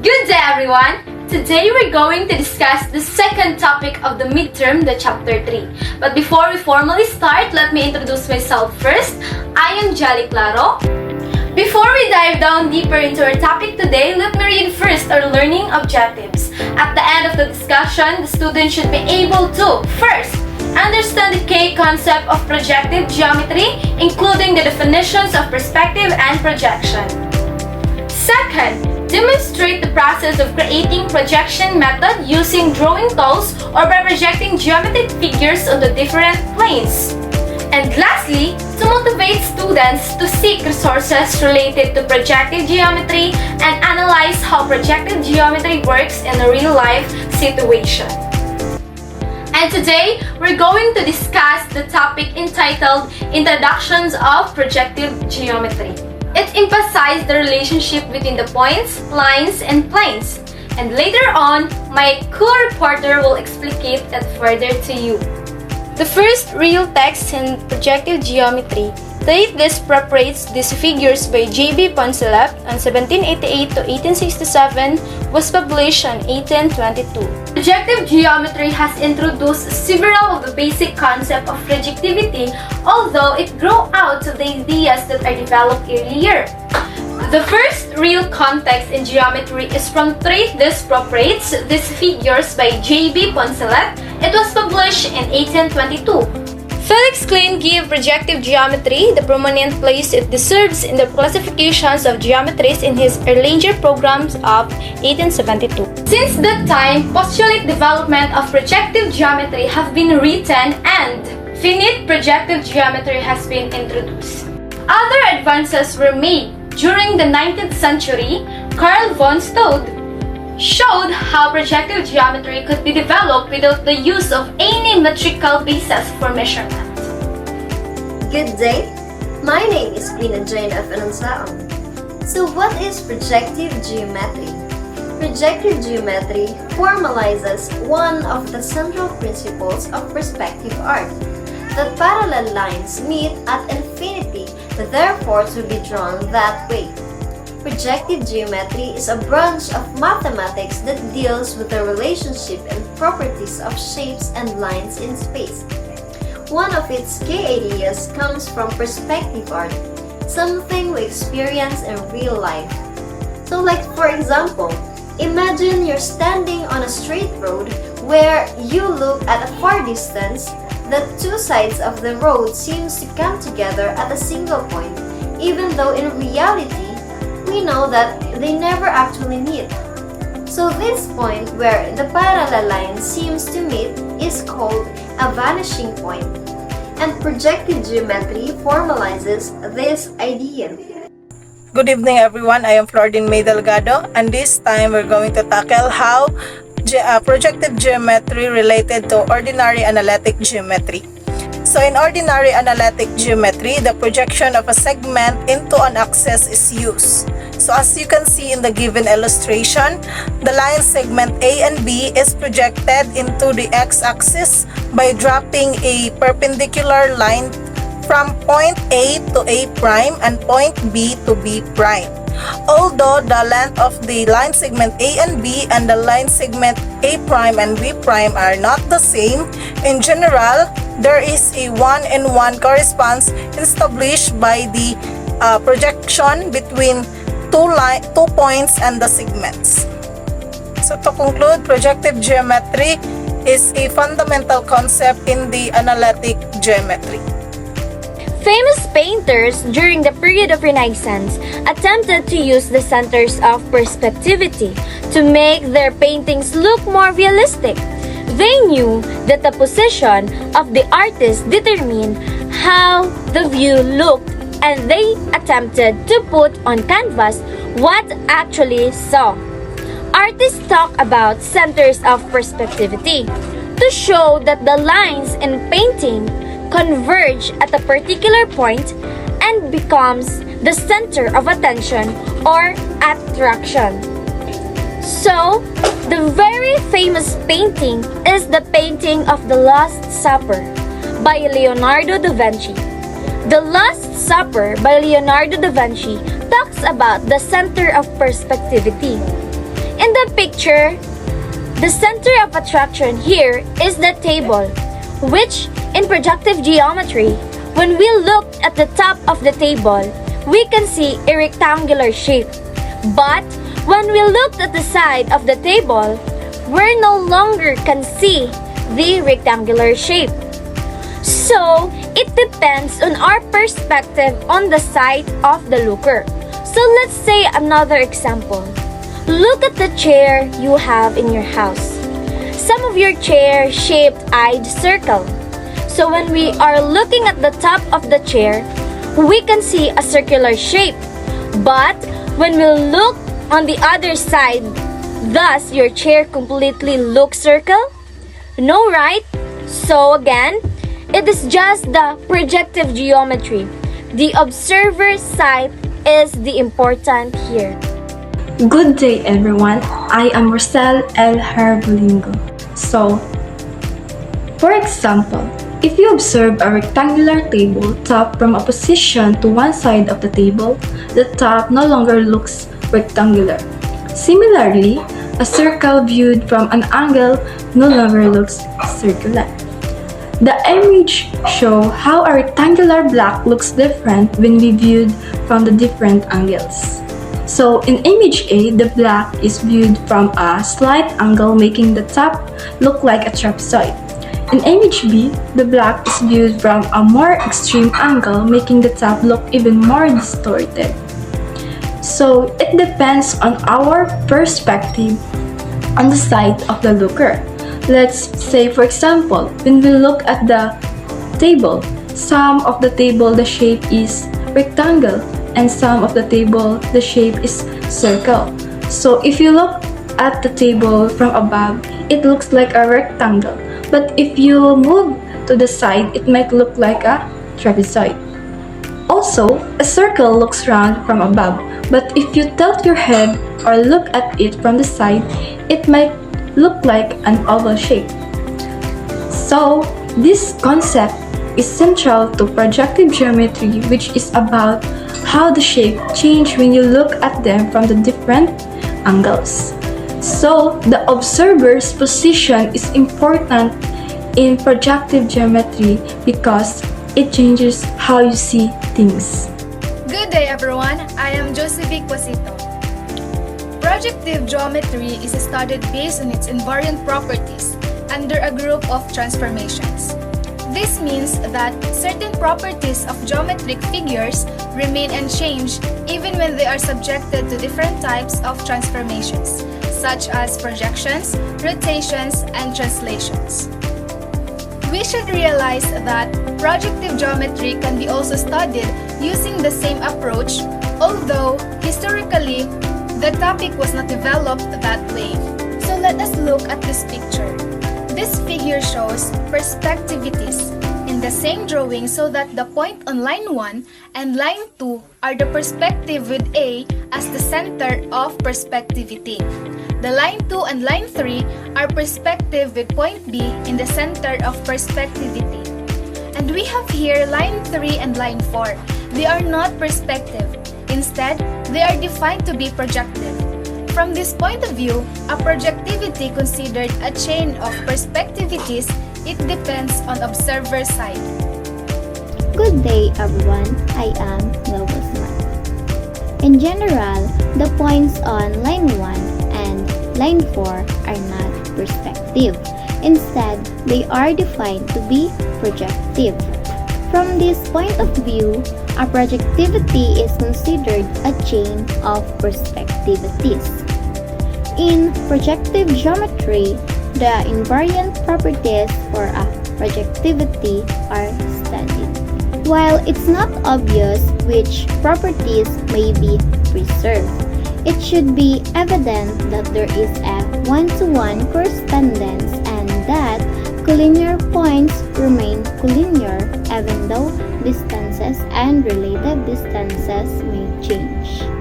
Good day everyone! Today we're going to discuss the second topic of the midterm, the chapter 3. But before we formally start, let me introduce myself first. I am Jolly Claro. Before we dive down deeper into our topic today, let me read first our learning objectives. At the end of the discussion, the student should be able to, first, understand the key concept of projective geometry, including the definitions of perspective and projection. Second, demonstrate the process of creating projection method using drawing tools or by projecting geometric figures on the different planes. And lastly, to motivate students to seek resources related to projective geometry and analyze how projective geometry works in a real-life situation. And today, we're going to discuss the topic entitled Introductions of Projective Geometry. It emphasized the relationship between the points, lines, and planes. And later on, my co-reporter will explicate it further to you. The first real text in projective geometry, Treat these Properties, these figures by J.B. Poncelet on 1788 to 1867, was published on 1822. Projective geometry has introduced several of the basic concepts of projectivity, although it grew out of the ideas that are developed earlier. The first real context in geometry is from Treat these Properties, these figures by J.B. Poncelet. It was published in 1822. Felix Klein gave projective geometry the prominent place it deserves in the classifications of geometries in his Erlanger programs of 1872. Since that time, postulate development of projective geometry have been written and finite projective geometry has been introduced. Other advances were made during the 19th century. Carl von Staudt showed how projective geometry could be developed without the use of any metrical basis for measurement. Good day, my name is Pina Jane F. Anonsaon. So what is projective geometry? Projective geometry formalizes one of the central principles of perspective art, that parallel lines meet at infinity, therefore to be drawn that way. Projective geometry is a branch of mathematics that deals with the relationship and properties of shapes and lines in space. One of its key ideas comes from perspective art, something we experience in real life. So like for example, imagine you're standing on a straight road where you look at a far distance. The two sides of the road seems to come together at a single point, even though in reality, we know that they never actually meet. So this point where the parallel line seems to meet is called a vanishing point. And projective geometry formalizes this idea. Good evening everyone, I am Flordin May Delgado, and this time we're going to tackle how projective geometry related to ordinary analytic geometry. So in ordinary analytic geometry, the projection of a segment into an axis is used. So as you can see in the given illustration, the line segment A and B is projected into the x-axis by dropping a perpendicular line from point A to A prime and point B to B prime. Although the length of the line segment A and B and the line segment A prime and B prime are not the same, in general, there is a one-in-one corresponds established by the projection between two points and the segments. So to conclude, projective geometry is a fundamental concept in the analytic geometry. Famous painters during the period of Renaissance attempted to use the centers of perspectivity to make their paintings look more realistic. They knew that the position of the artist determined how the view looked, and they attempted to put on canvas what actually saw. Artists talk about centers of perspectivity to show that the lines in painting converge at a particular point and becomes the center of attention or attraction. So, the very famous painting is the painting of the Last Supper by Leonardo da Vinci. The Last Supper by Leonardo da Vinci talks about the center of perspectivity. In picture, the center of attraction here is the table, which in projective geometry, when we look at the top of the table, we can see a rectangular shape. But when we look at the side of the table, we no longer can see the rectangular shape. So, it depends on our perspective on the side of the looker. So, let's say another example. Look at the chair you have in your house. Some of your chair shaped-eyed circle. So, when we are looking at the top of the chair, we can see a circular shape. But when we look on the other side, thus your chair completely looks circle? No, right? So again, it is just the projective geometry. The observer's side is the important here. Good day everyone, I am Rosel El Herbolingo. So, for example, if you observe a rectangular table top from a position to one side of the table, the top no longer looks rectangular. Similarly, a circle viewed from an angle no longer looks circular. The image shows how a rectangular block looks different when we viewed from the different angles. So in image A, the block is viewed from a slight angle making the top look like a trapezoid. In image B, the block is viewed from a more extreme angle making the top look even more distorted. So it depends on our perspective on the side of the looker. Let's say for example, when we look at the table, some of the table the shape is rectangle and some of the table the shape is circle. So if you look at the table from above, it looks like a rectangle. But if you move to the side, it might look like a trapezoid. Also, a circle looks round from above, but if you tilt your head or look at it from the side, it might look like an oval shape. So, this concept is central to projective geometry, which is about how the shape change when you look at them from the different angles. So, the observer's position is important in projective geometry because it changes how you see things. Good day everyone, I am Josevic Pasito. Projective geometry is studied based on its invariant properties under a group of transformations. This means that certain properties of geometric figures remain unchanged even when they are subjected to different types of transformations, such as projections, rotations, and translations. We should realize that projective geometry can be also studied using the same approach, although historically, the topic was not developed that way. So let us look at this picture. This figure shows perspectivities in the same drawing so that the point on line 1 and line 2 are the perspective with A as the center of perspectivity. The line 2 and line 3 are perspective with point B in the center of perspectivity. And we have here line 3 and line 4. They are not perspective. Instead, they are defined to be projective. From this point of view, a projectivity considered a chain of perspectivities. It depends on observer's side. Good day everyone, I am Lobosman. In general, the points on line 1 and line 4 are not perspective. Instead, they are defined to be projective. From this point of view, a projectivity is considered a chain of perspectivities. In projective geometry, the invariant properties for a projectivity are studied. While it's not obvious which properties may be preserved, it should be evident that there is a one-to-one correspondence and that collinear points remain collinear even though distances and relative distances may change.